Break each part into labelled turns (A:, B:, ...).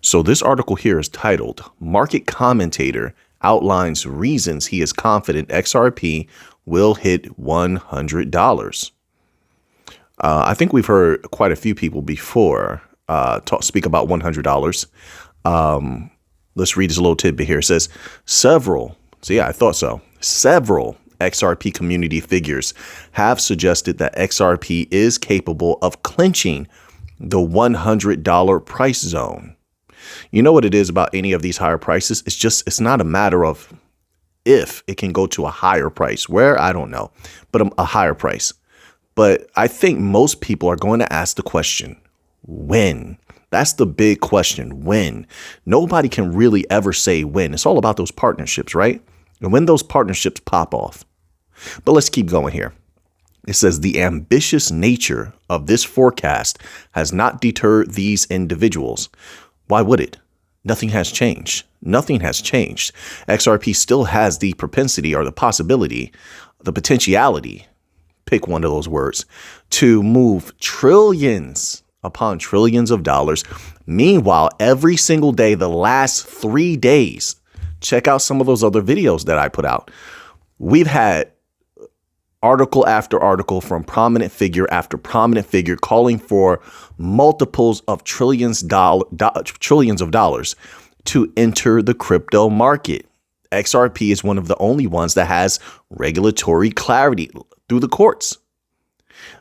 A: So this article here is titled Market Commentator Outlines Reasons He is Confident XRP Will Hit $100. I think we've heard quite a few people before speak about $100. Let's read this little tidbit here. It says several XRP community figures have suggested that XRP is capable of clinching the $100 price zone. You know what it is about any of these higher prices? It's not a matter of if it can go to a higher price. Where, I don't know, but a higher price. But I think most people are going to ask the question, when? That's the big question, when? Nobody can really ever say when. It's all about those partnerships, right? And when those partnerships pop off. But let's keep going here. It says the ambitious nature of this forecast has not deterred these individuals. Why would it? Nothing has changed. Nothing has changed. XRP still has the propensity or the possibility, the potentiality, pick one of those words, to move trillions upon trillions of dollars. Meanwhile, every single day, the last 3 days, check out some of those other videos that I put out. We've had article after article from prominent figure after prominent figure calling for multiples of trillions of dollars to enter the crypto market. XRP is one of the only ones that has regulatory clarity through the courts.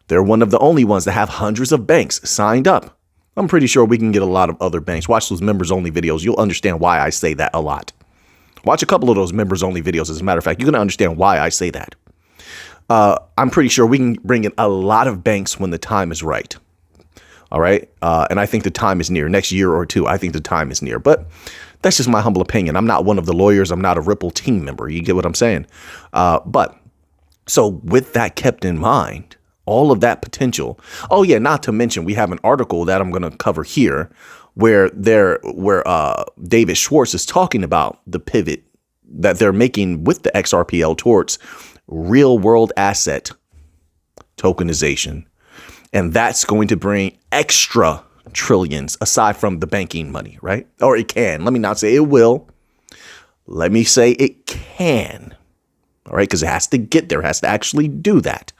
A: They're one of the only ones that have hundreds of banks signed up. I'm pretty sure we can get a lot of other banks. Watch those members only videos. You'll understand why I say that a lot. Watch a couple of those members only videos. As a matter of fact, you're going to understand why I say that. I'm pretty sure we can bring in a lot of banks when the time is right. All right. And I think the time is near. Next year or two, I think the time is near. But that's just my humble opinion. I'm not one of the lawyers. I'm not a Ripple team member. You get what I'm saying? But so with that kept in mind, all of that potential. Oh, yeah. Not to mention, we have an article that I'm going to cover here where David Schwartz is talking about the pivot that they're making with the XRPL towards real world asset tokenization. And that's going to bring extra trillions aside from the banking money, right? Or it can. Let me not say it will. Let me say it can. All right. Because it has to get there, has to actually do that.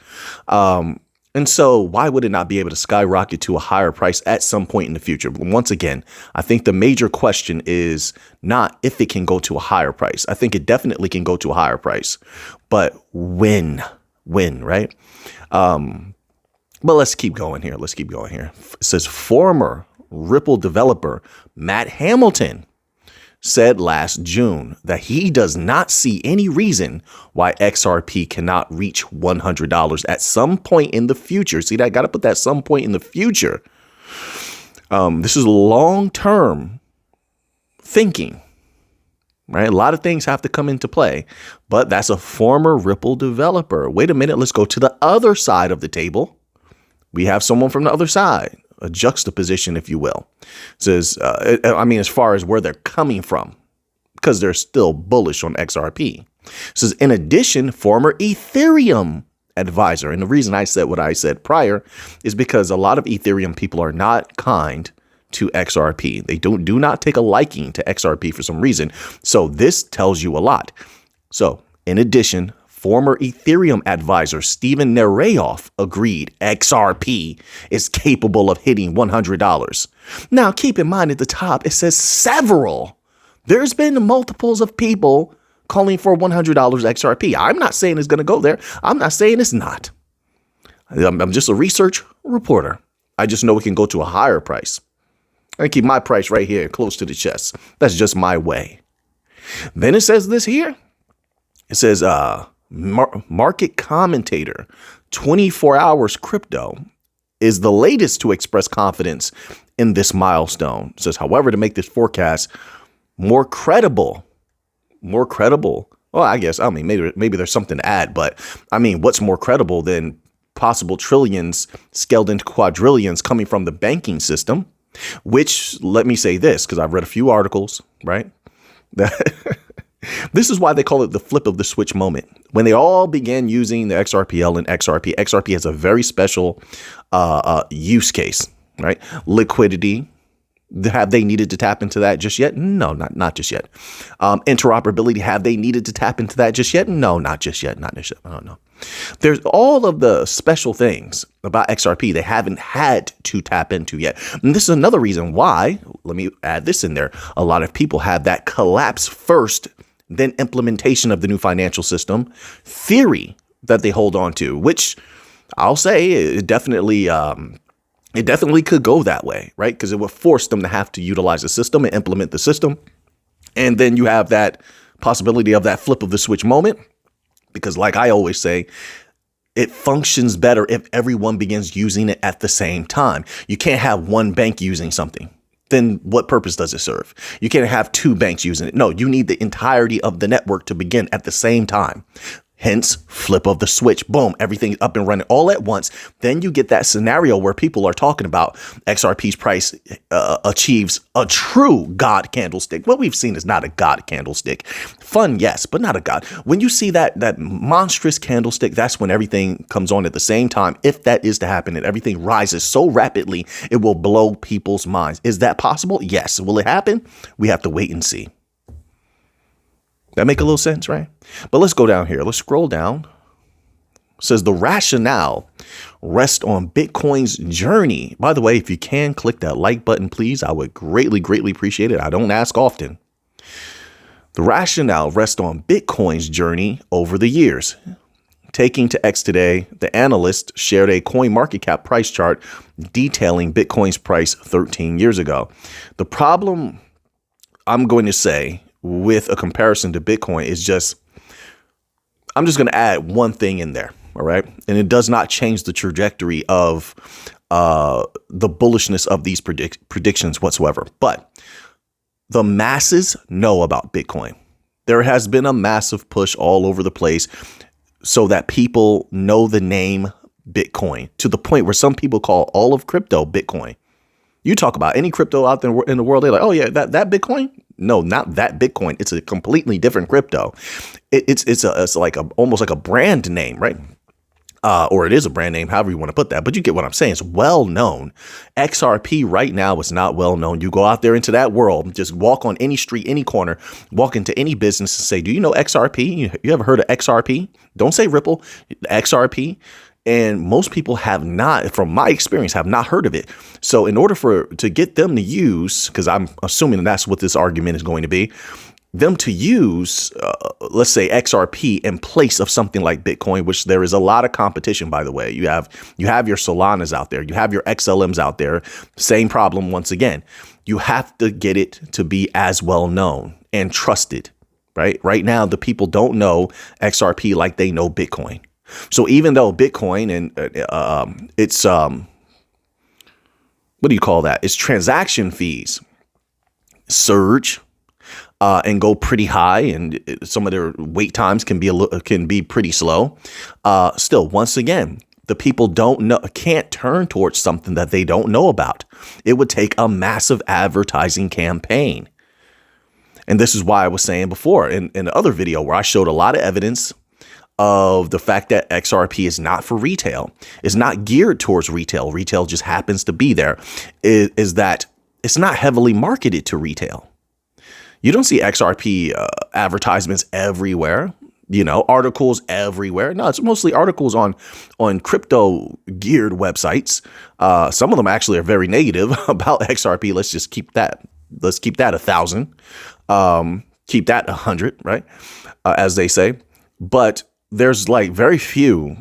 A: And so why would it not be able to skyrocket to a higher price at some point in the future? Once again, I think the major question is not if it can go to a higher price. I think it definitely can go to a higher price, but when, right? But let's keep going here. It says former Ripple developer Matt Hamilton said last June that he does not see any reason why XRP cannot reach $100 at some point in the future. See that? Got to put that some point in the future. This is long-term thinking, right? A lot of things have to come into play, but that's a former Ripple developer. Wait a minute. Let's go to the other side of the table. We have someone from the other side, a juxtaposition, if you will. It says, as far as where they're coming from, because they're still bullish on XRP. It says, in addition, former Ethereum advisor. And the reason I said what I said prior is because a lot of Ethereum people are not kind to XRP. They do not take a liking to XRP for some reason. So this tells you a lot. So in addition, former Ethereum advisor Steven Nereyoff agreed XRP is capable of hitting $100. Now, keep in mind at the top, it says several. There's been multiples of people calling for $100 XRP. I'm not saying it's going to go there. I'm not saying it's not. I'm just a research reporter. I just know it can go to a higher price. I keep my price right here close to the chest. That's just my way. Then it says this here. It says, market commentator 24 hours crypto is the latest to express confidence in this milestone. It says, however, to make this forecast more credible. Well, maybe there's something to add, but what's more credible than possible trillions scaled into quadrillions coming from the banking system? Which, let me say this, because I've read a few articles, right? This is why they call it the flip of the switch moment. When they all began using the XRPL and XRP has a very special use case, right? Liquidity, Have they needed to tap into that just yet? No, not just yet. Interoperability, have they needed to tap into that just yet? No, not just yet. Not just yet. I don't know. There's all of the special things about XRP they haven't had to tap into yet. And this is another reason why, let me add this in there, a lot of people have that collapse first, then implementation of the new financial system theory that they hold on to, which I'll say it definitely could go that way, right? Because it would force them to have to utilize the system and implement the system. And then you have that possibility of that flip of the switch moment. Because like I always say, it functions better if everyone begins using it at the same time. You can't have one bank using something. Then what purpose does it serve? You can't have two banks using it. No, you need the entirety of the network to begin at the same time. Hence, flip of the switch. Boom, everything's up and running all at once. Then you get that scenario where people are talking about XRP's price achieves a true God candlestick. What we've seen is not a God candlestick. Fun, yes, but not a God. When you see that monstrous candlestick, that's when everything comes on at the same time. If that is to happen and everything rises so rapidly, it will blow people's minds. Is that possible? Yes. Will it happen? We have to wait and see. That make a little sense, right? But let's go down here. Let's scroll down. It says the rationale rests on Bitcoin's journey. By the way, if you can click that like button, please, I would greatly, greatly appreciate it. I don't ask often. The rationale rests on Bitcoin's journey over the years. Taking to X today, the analyst shared a coin market cap price chart detailing Bitcoin's price 13 years ago. The problem, I'm going to say, with a comparison to Bitcoin is just, I'm just going to add one thing in there. All right. And it does not change the trajectory of the bullishness of these predictions whatsoever. But the masses know about Bitcoin. There has been a massive push all over the place so that people know the name Bitcoin, to the point where some people call all of crypto Bitcoin. You talk about any crypto out there in the world, they're like, oh, yeah, that Bitcoin. No, not that Bitcoin. It's a completely different crypto. It's like almost like a brand name, right? Or it is a brand name, however you want to put that. But you get what I'm saying. It's well known. XRP right now is not well known. You go out there into that world, just walk on any street, any corner, walk into any business and say, do you know XRP? You ever heard of XRP? Don't say Ripple, XRP. And most people have not, from my experience, have not heard of it. So in order to get them to use, because I'm assuming that's what this argument is going to be, them to use, let's say XRP in place of something like Bitcoin, which there is a lot of competition, by the way. You have your Solanas out there. You have your XLMs out there. Same problem once again. You have to get it to be as well known and trusted, right? Right now, the people don't know XRP like they know Bitcoin. So even though Bitcoin and it's what do you call that? It's transaction fees surge and go pretty high, and some of their wait times can be pretty slow. Still, once again, the people can't turn towards something that they don't know about. It would take a massive advertising campaign. And this is why I was saying before in the other video where I showed a lot of evidence of the fact that XRP is not for retail, is not geared towards retail. Retail just happens to be there, is that it's not heavily marketed to retail. You don't see XRP advertisements everywhere, articles everywhere. No, it's mostly articles on crypto geared websites. Some of them actually are very negative about XRP. Let's just keep that. Let's keep that 1,000. Keep that 100, right? As they say. But there's like very few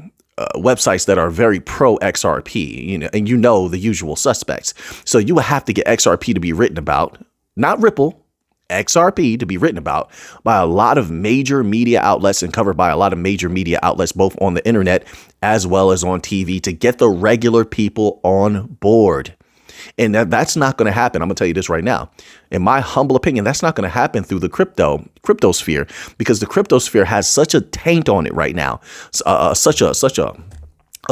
A: websites that are very pro XRP, and the usual suspects. So you would have to get XRP to be written about, not Ripple, XRP to be written about by a lot of major media outlets and covered by a lot of major media outlets, both on the internet as well as on TV, to get the regular people on board. And that's not going to happen. I'm going to tell you this right now. In my humble opinion, that's not going to happen through the crypto sphere, because the crypto sphere has such a taint on it right now, such a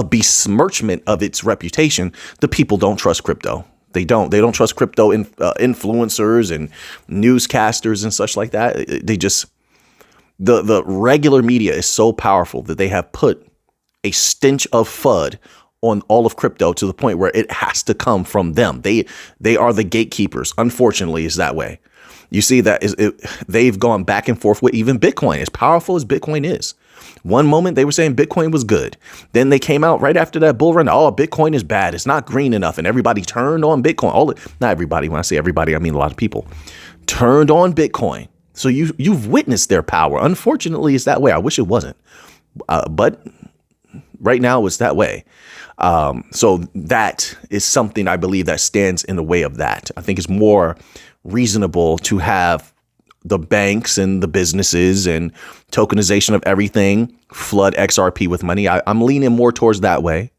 A: besmirchment of its reputation. The people don't trust crypto. They don't trust crypto influencers and newscasters and such like that. The regular media is so powerful that they have put a stench of FUD on all of crypto to the point where it has to come from them. They are the gatekeepers. Unfortunately, it's that way. You see that they've gone back and forth with even Bitcoin, as powerful as Bitcoin is. One moment they were saying Bitcoin was good. Then they came out right after that bull run. Oh, Bitcoin is bad. It's not green enough. And everybody turned on Bitcoin. Not everybody. When I say everybody, I mean a lot of people turned on Bitcoin. So you've witnessed their power. Unfortunately, it's that way. I wish it wasn't. But right now it's that way. So that is something I believe that stands in the way of that. I think it's more reasonable to have the banks and the businesses and tokenization of everything flood XRP with money. I'm leaning more towards that way,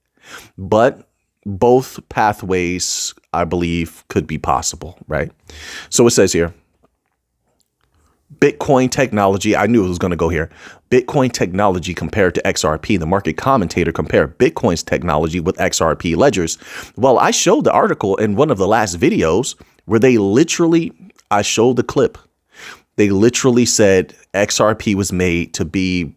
A: but both pathways, I believe, could be possible, right? So it says here, Bitcoin technology. I knew it was going to go here. Bitcoin technology compared to XRP. The market commentator compared Bitcoin's technology with XRP ledgers. Well, I showed the article in one of the last videos where I showed the clip. They literally said XRP was made to be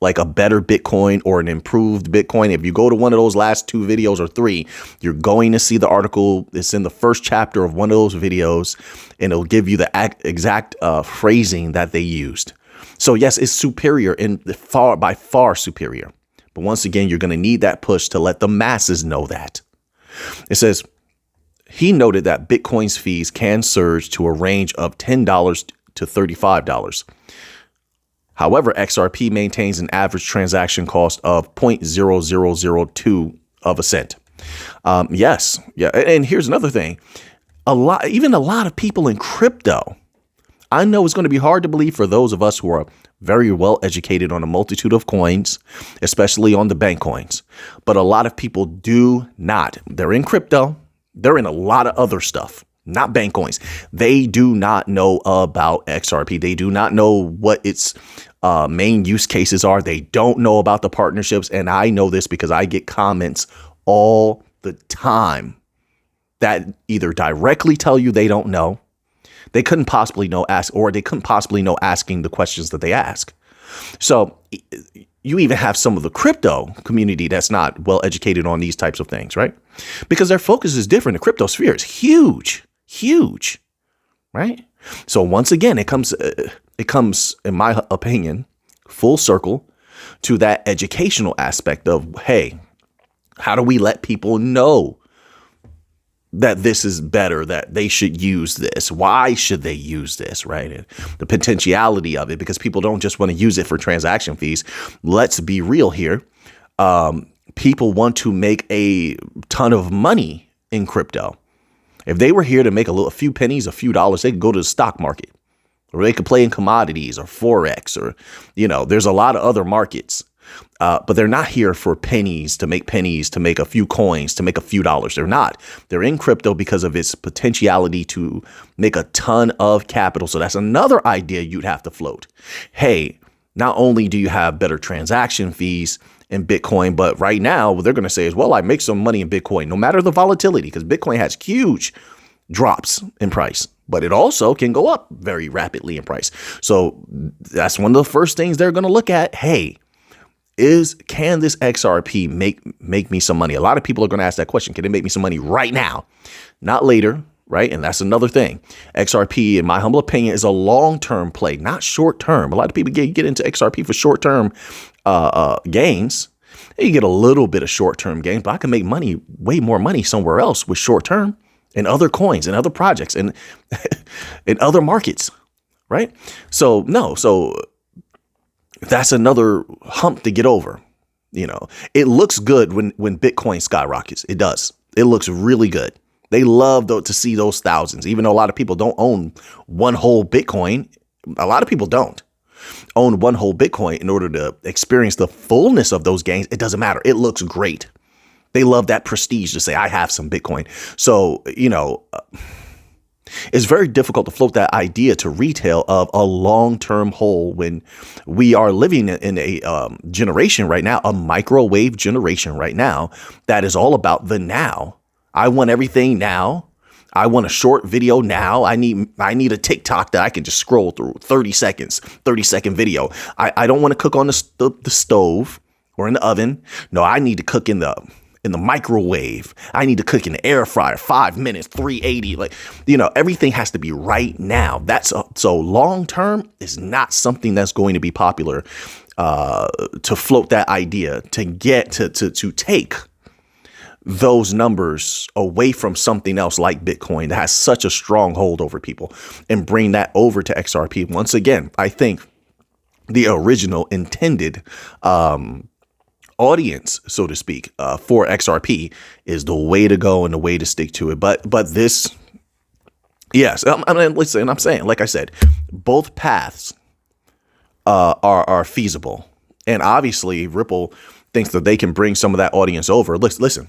A: like a better Bitcoin or an improved Bitcoin. If you go to one of those last 2 videos or 3, you're going to see the article. It's in the first chapter of one of those videos, and it'll give you the exact phrasing that they used. So yes, it's superior by far superior. But once again, you're going to need that push to let the masses know that. It says, he noted that Bitcoin's fees can surge to a range of $10 to $35. However, XRP maintains an average transaction cost of 0.0002 of a cent. Yes. Yeah. And here's another thing. A lot of people in crypto, I know it's going to be hard to believe for those of us who are very well educated on a multitude of coins, especially on the bank coins. But a lot of people do not. They're in crypto. They're in a lot of other stuff. Not bank coins. They do not know about XRP. They do not know what its main use cases are. They don't know about the partnerships. And I know this because I get comments all the time that either directly tell you they don't know, they couldn't possibly know asking the questions that they ask. So you even have some of the crypto community that's not well educated on these types of things, right? Because their focus is different. The crypto sphere is huge, right? So once again, it comes, in my opinion, full circle to that educational aspect of, hey, how do we let people know that this is better, that they should use this? Why should they use this, right? And the potentiality of it, because people don't just want to use it for transaction fees. Let's be real here. People want to make a ton of money in crypto. If they were here to make a few pennies, a few dollars, they could go to the stock market, or they could play in commodities or Forex, or, there's a lot of other markets. But they're not here for pennies, to make a few coins, to make a few dollars. They're not. They're in crypto because of its potentiality to make a ton of capital. So that's another idea you'd have to float. Hey, not only do you have better transaction fees in Bitcoin, but right now what they're going to say is, well, I make some money in Bitcoin, no matter the volatility, because Bitcoin has huge drops in price, but it also can go up very rapidly in price. So that's one of the first things they're going to look at. Hey, can this XRP make me some money? A lot of people are going to ask that question. Can it make me some money right now? Not later, right? And that's another thing. XRP, in my humble opinion, is a long-term play, not short-term. A lot of people get into XRP for short-term gains. You get a little bit of short-term gains, but I can make money, way more money somewhere else with short-term, in other coins, in other projects, and in other markets, right? So that's another hump to get over. It looks good when Bitcoin skyrockets. It does. It looks really good. They love to see those thousands, even though a lot of people don't own one whole Bitcoin. A lot of people don't own one whole Bitcoin in order to experience the fullness of those gains. It doesn't matter. It looks great. They love that prestige to say, I have some Bitcoin. So, it's very difficult to float that idea to retail of a long-term hold when we are living in a generation right now, a microwave generation right now, that is all about the now. I want everything now. I want a short video now. I need a TikTok that I can just scroll through 30-second video. I don't want to cook on the stove or in the oven. No, I need to cook in the in the microwave. I need to cook in the air fryer, 5 minutes, 380. Like, everything has to be right now. So long term is not something that's going to be popular to float that idea, to get to take those numbers away from something else like Bitcoin that has such a strong hold over people and bring that over to XRP. Once again, I think the original intended audience, so to speak, for XRP is the way to go and the way to stick to it. But this, yes, listen, I'm saying, like I said, both paths are feasible. And obviously Ripple thinks that they can bring some of that audience over. Listen,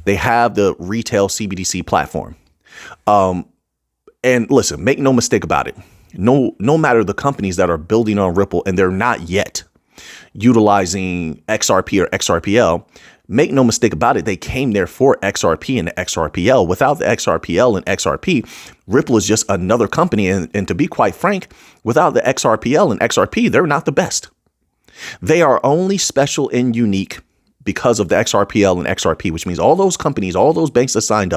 A: they have the retail CBDC platform. And listen, make no mistake about it. No matter the companies that are building on Ripple and they're not yet utilizing XRP or XRPL, make no mistake about it, they came there for XRP and the XRPL. Without the XRPL and XRP, Ripple is just another company. And to be quite frank, without the XRPL and XRP, they're not the best. They are only special and unique because of the XRPL and XRP, which means all those companies, all those banks that signed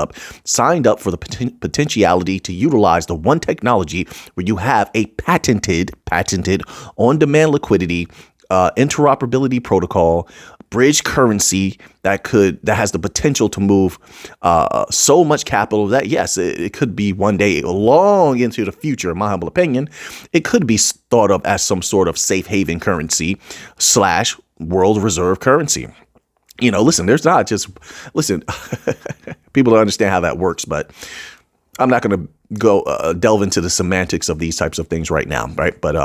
A: up for the potentiality to utilize the one technology where you have a patented on-demand liquidity, interoperability protocol, bridge currency that has the potential to move so much capital that, yes, it could be one day long into the future, in my humble opinion, it could be thought of as some sort of safe haven currency / world reserve currency. Listen, people don't understand how that works, but I'm not going to go delve into the semantics of these types of things right now. Right. But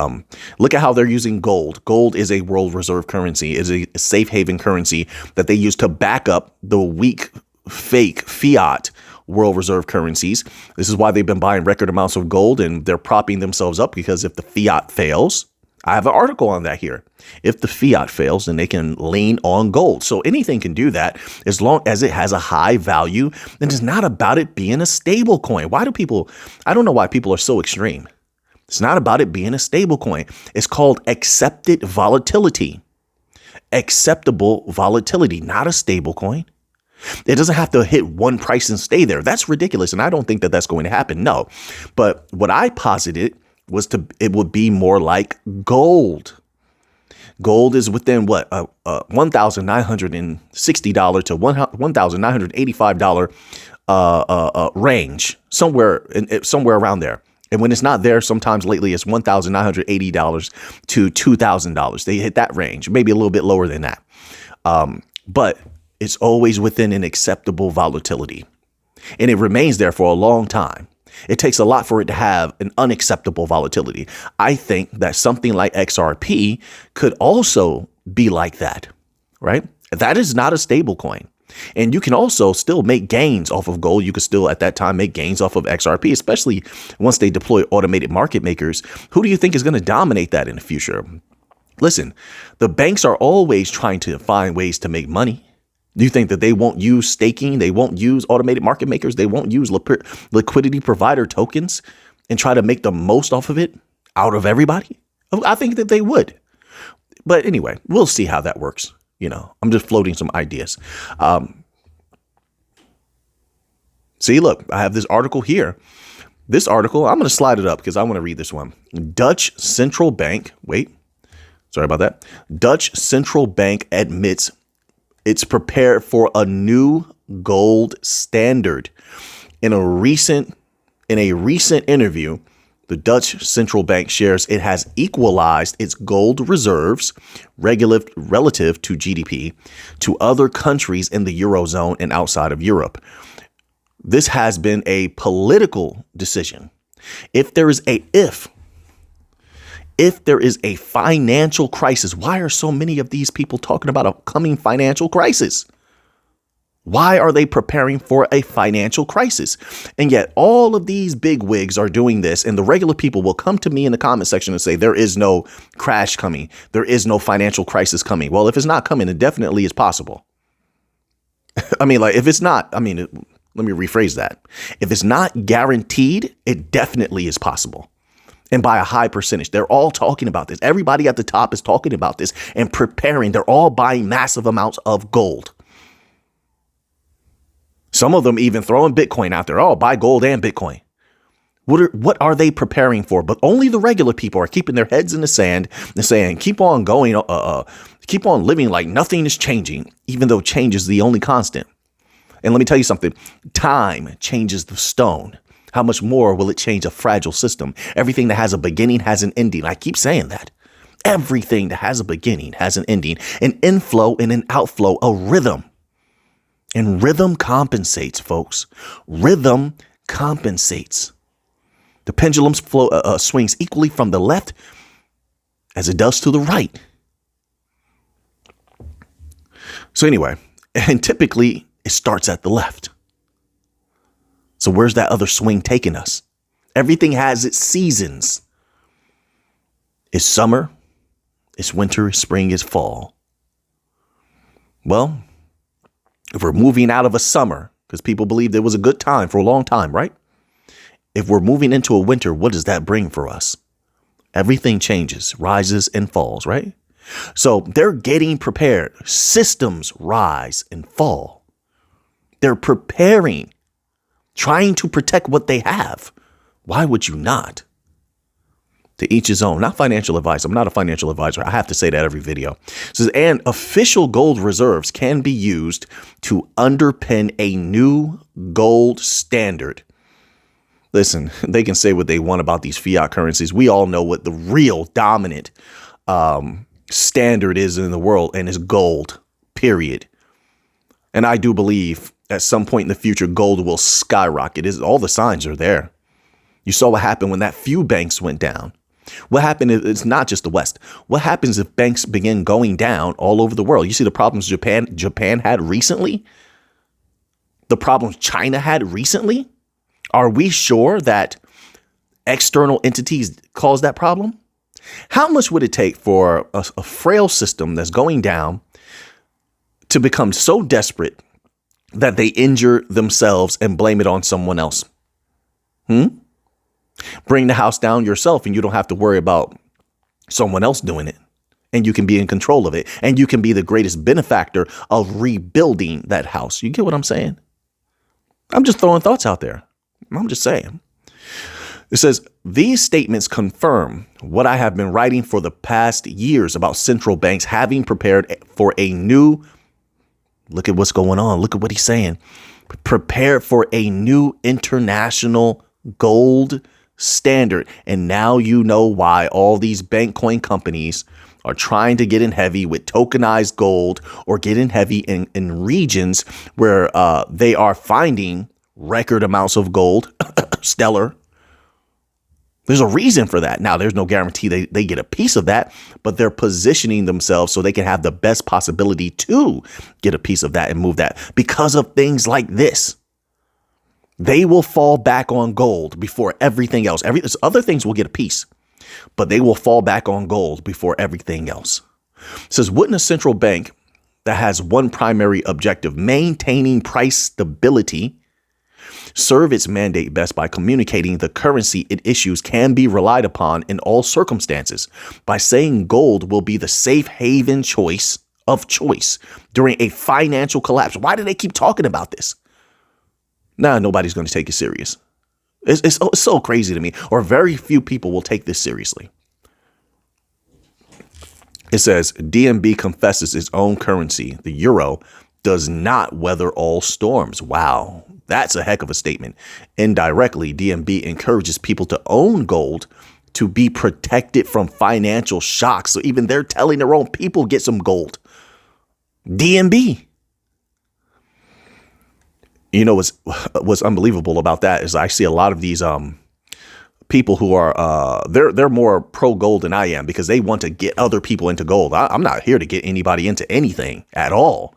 A: look at how they're using gold. Gold is a world reserve currency, is a safe haven currency that they use to back up the weak, fake fiat world reserve currencies. This is why they've been buying record amounts of gold, and they're propping themselves up, because if the fiat fails, I have an article on that here. If the fiat fails, then they can lean on gold. So anything can do that as long as it has a high value. And it's not about it being a stable coin. I don't know why people are so extreme. It's not about it being a stable coin. It's called accepted volatility. Acceptable volatility, not a stable coin. It doesn't have to hit one price and stay there. That's ridiculous. And I don't think that that's going to happen. No. But what I posited was it would be more like gold. Gold is within $1,960 to $1,985 range, somewhere around there. And when it's not there, sometimes lately it's $1,980 to $2,000. They hit that range, maybe a little bit lower than that. But it's always within an acceptable volatility, and it remains there for a long time. It takes a lot for it to have an unacceptable volatility. I think that something like XRP could also be like that, right? That is not a stable coin. And you can also still make gains off of gold. You could still at that time make gains off of XRP, especially once they deploy automated market makers. Who do you think is going to dominate that in the future? Listen, the banks are always trying to find ways to make money. Do you think that they won't use staking? They won't use automated market makers? They won't use liquidity provider tokens and try to make the most off of it out of everybody? I think that they would. But anyway, we'll see how that works. I'm just floating some ideas. See, look, I have this article here. This article, I'm going to slide it up because I want to read this one. Dutch central bank. Wait, sorry about that. Dutch central bank admits it's prepared for a new gold standard. In a recent interview, the Dutch central bank shares it has equalized its gold reserves relative to GDP to other countries in the Eurozone and outside of Europe. This has been a political decision. If there is a financial crisis, why are so many of these people talking about a coming financial crisis? Why are they preparing for a financial crisis? And yet all of these big wigs are doing this, and the regular people will come to me in the comment section and say, there is no crash coming. There is no financial crisis coming. Well, if it's not coming, it definitely is possible. let me rephrase that. If it's not guaranteed, it definitely is possible. And by a high percentage. They're all talking about this. Everybody at the top is talking about this and preparing. They're all buying massive amounts of gold. Some of them even throwing Bitcoin out there. Oh, buy gold and Bitcoin. What are they preparing for? But only the regular people are keeping their heads in the sand and saying, keep on going, keep on living like nothing is changing, even though change is the only constant. And let me tell you something. Time changes the stone. How much more will it change a fragile system? Everything that has a beginning has an ending. I keep saying that. Everything that has a beginning has an ending, an inflow and an outflow, a rhythm. And rhythm compensates, folks. Rhythm compensates. The pendulum swings equally from the left as it does to the right. So anyway, and typically it starts at the left. So where's that other swing taking us? Everything has its seasons. It's summer, it's winter, it's spring, it's fall. Well, if we're moving out of a summer, because people believe there was a good time for a long time, right? If we're moving into a winter, what does that bring for us? Everything changes, rises and falls, right? So they're getting prepared. Systems rise and fall. They're preparing, trying to protect what they have. Why would you not? To each his own. Not financial advice. I'm not a financial advisor. I have to say that every video. It says, and official gold reserves can be used to underpin a new gold standard. Listen, they can say what they want about these fiat currencies. We all know what the real dominant standard is in the world, and it's gold, period. And I do believe at some point in the future, gold will skyrocket. All the signs are there. You saw what happened when that few banks went down. What happened is it's not just the West. What happens if banks begin going down all over the world? You see the problems Japan had recently, the problems China had recently. Are we sure that external entities cause that problem? How much would it take for a frail system that's going down to become so desperate that they injure themselves and blame it on someone else? Bring the house down yourself and you don't have to worry about someone else doing it. And you can be in control of it. And you can be the greatest benefactor of rebuilding that house. You get what I'm saying? I'm just throwing thoughts out there. I'm just saying. It says, these statements confirm what I have been writing for the past years about central banks having prepared for a new, look at what's going on. Look at what he's saying. Prepared for a new international gold standard. And now you know why all these bank coin companies are trying to get in heavy with tokenized gold or get in heavy in regions where they are finding record amounts of gold. Stellar. There's a reason for that. Now, there's no guarantee they get a piece of that, but they're positioning themselves so they can have the best possibility to get a piece of that and move that because of things like this. They will fall back on gold before everything else. Other things will get a piece, but they will fall back on gold before everything else. It says, wouldn't a central bank that has one primary objective, maintaining price stability, serve its mandate best by communicating the currency it issues can be relied upon in all circumstances by saying gold will be the safe haven of choice during a financial collapse? Why do they keep talking about this? Nobody's going to take it serious. It's so crazy to me, or very few people will take this seriously. It says DNB confesses its own currency, the euro, does not weather all storms. Wow. That's a heck of a statement. Indirectly, DNB encourages people to own gold to be protected from financial shocks. So even they're telling their own people, get some gold. DNB. You know, what's unbelievable about that is I see a lot of these people who are they're more pro gold than I am because they want to get other people into gold. I'm not here to get anybody into anything at all.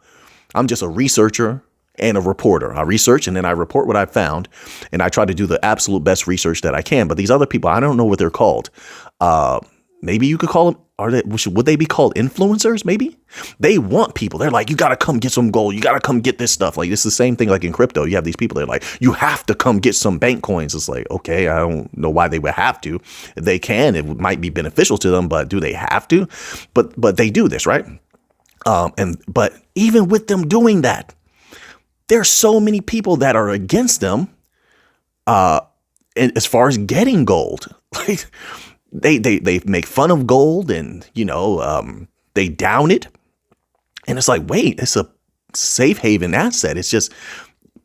A: I'm just a researcher and a reporter. I research and then I report what I found, and I try to do the absolute best research that I can. But these other people, I don't know what they're called. Maybe you could call them. Would they be called influencers? Maybe they want people. They're like, you got to come get some gold. You got to come get this stuff. Like, it's the same thing like in crypto. You have these people that are like, you have to come get some bank coins. It's like, OK, I don't know why they would have to. If they can, it might be beneficial to them. But do they have to? But they do this. Right. But even with them doing that, there's so many people that are against them. And as far as getting gold, like they make fun of gold and, they down it. And it's like, wait, it's a safe haven asset. It's just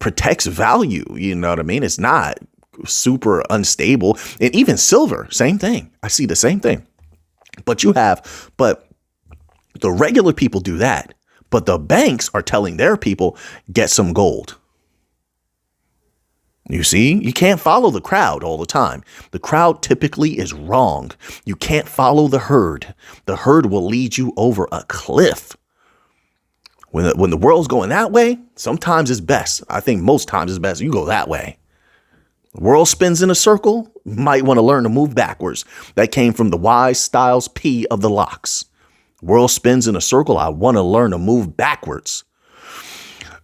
A: protects value. You know what I mean? It's not super unstable. And even silver, same thing. I see the same thing. But the regular people do that. But the banks are telling their people, get some gold. You see, you can't follow the crowd all the time. The crowd typically is wrong. You can't follow the herd. The herd will lead you over a cliff. When the world's going that way, sometimes it's best. I think most times it's best you go that way. The world spins in a circle. You might want to learn to move backwards. That came from the wise Styles P of the Locks. World spins in a circle. I want to learn to move backwards.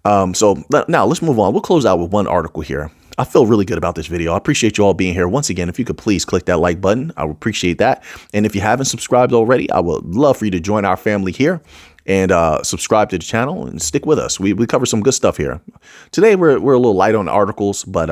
A: So now let's move on. We'll close out with one article here. I feel really good about this video. I appreciate you all being here. Once again, if you could please click that like button, I would appreciate that. And if you haven't subscribed already, I would love for you to join our family here and subscribe to the channel and stick with us. We cover some good stuff here. Today, we're a little light on articles, but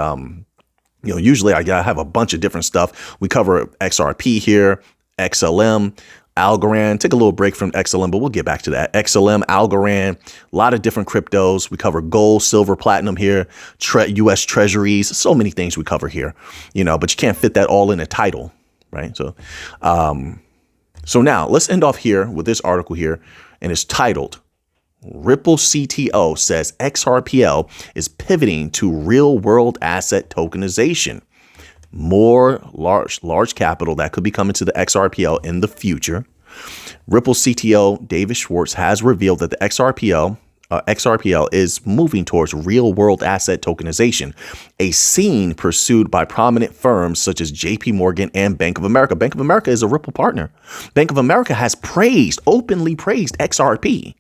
A: usually I have a bunch of different stuff. We cover XRP here, XLM, Algorand. Take a little break from XLM, but we'll get back to that. XLM, Algorand, a lot of different cryptos. We cover gold, silver, platinum here, U.S. treasuries, so many things we cover here, but you can't fit that all in a title, right? So now let's end off here with this article here, and it's titled, Ripple CTO says XRPL is pivoting to real world asset tokenization. More large capital that could be coming to the XRPL in the future. Ripple CTO David Schwartz has revealed that the XRPL is moving towards real world asset tokenization, a scene pursued by prominent firms such as JP Morgan and Bank of America. Bank of America is a Ripple partner. Bank of America has openly praised XRP.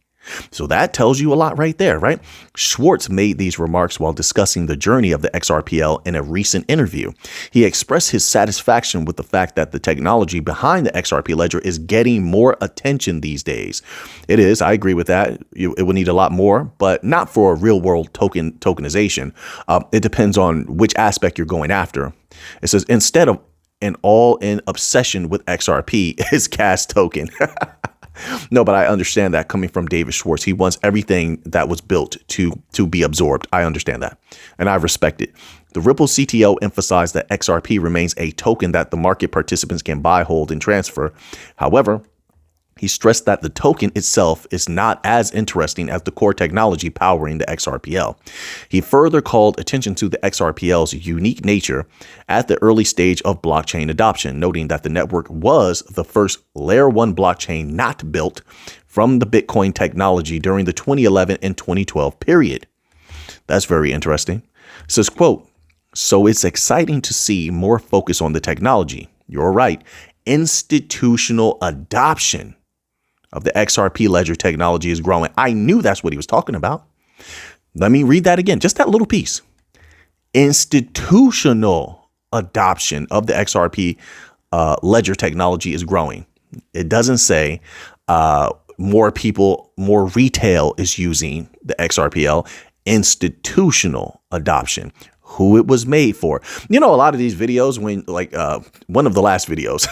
A: So that tells you a lot right there, right? Schwartz made these remarks while discussing the journey of the XRPL in a recent interview. He expressed his satisfaction with the fact that the technology behind the XRP ledger is getting more attention these days. It is. I agree with that. It would need a lot more, but not for a real world tokenization. It depends on which aspect you're going after. It says instead of an all-in obsession with XRP is Cash token. No, but I understand that coming from David Schwartz. He wants everything that was built to be absorbed. I understand that, and I respect it. The Ripple CTO emphasized that XRP remains a token that the market participants can buy, hold, and transfer. However, he stressed that the token itself is not as interesting as the core technology powering the XRPL. He further called attention to the XRPL's unique nature at the early stage of blockchain adoption, noting that the network was the first layer 1 blockchain not built from the Bitcoin technology during the 2011 and 2012 period. That's very interesting. It says, quote, so it's exciting to see more focus on the technology. You're right. Institutional adoption of the XRP ledger technology is growing. I knew that's what he was talking about. Let me read that again. Just that little piece. Institutional adoption of the XRP ledger technology is growing. It doesn't say more people, more retail is using the XRPL. Institutional adoption. Who it was made for. A lot of these videos, when one of the last videos,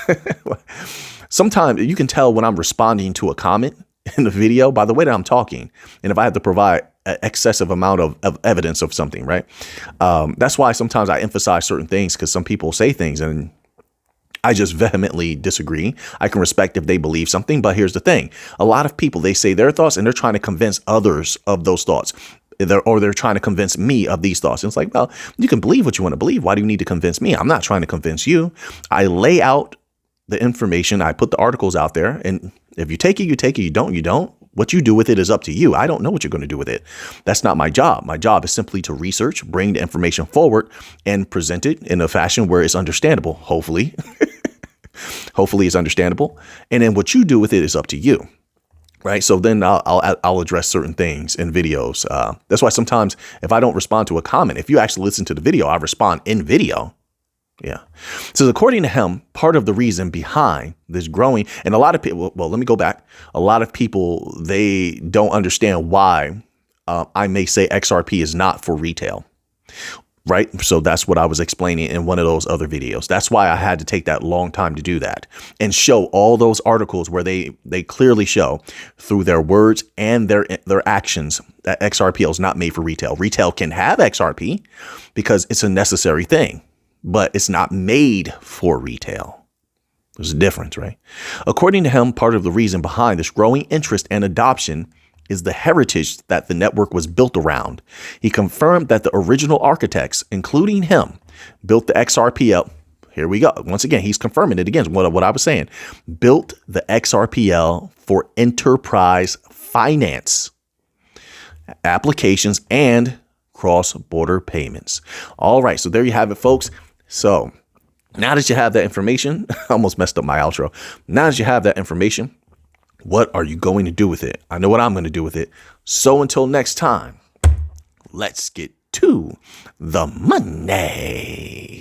A: sometimes you can tell when I'm responding to a comment in the video by the way that I'm talking. And if I have to provide an excessive amount of evidence of something, right? That's why sometimes I emphasize certain things, because some people say things and I just vehemently disagree. I can respect if they believe something, but here's the thing. A lot of people, they say their thoughts and they're trying to convince others of those thoughts. They're trying to convince me of these thoughts. And it's like, well, you can believe what you want to believe. Why do you need to convince me? I'm not trying to convince you. I lay out the information. I put the articles out there. And if you take it, you take it. You don't, you don't. What you do with it is up to you. I don't know what you're going to do with it. That's not my job. My job is simply to research, bring the information forward, and present it in a fashion where it's understandable. Hopefully, hopefully it's understandable. And then what you do with it is up to you. Right. So then I'll address certain things in videos. That's why sometimes if I don't respond to a comment, if you actually listen to the video, I respond in video. Yeah. So according to him, part of the reason behind this growing, and a lot of people, well, let me go back. A lot of people, they don't understand why I may say XRP is not for retail. Right. So that's what I was explaining in one of those other videos. That's why I had to take that long time to do that and show all those articles where they clearly show through their words and their actions that XRP is not made for retail. Retail can have XRP because it's a necessary thing, but it's not made for retail. There's a difference, right? According to him, part of the reason behind this growing interest and adoption is the heritage that the network was built around. He confirmed that the original architects, including him, built the XRPL. Here we go. Once again, he's confirming it again. What I was saying, built the XRPL for enterprise finance applications and cross-border payments. All right. So there you have it, folks. So now that you have that information, I almost messed up my outro. Now that you have that information, what are you going to do with it? I know what I'm going to do with it. So until next time, let's get to the money.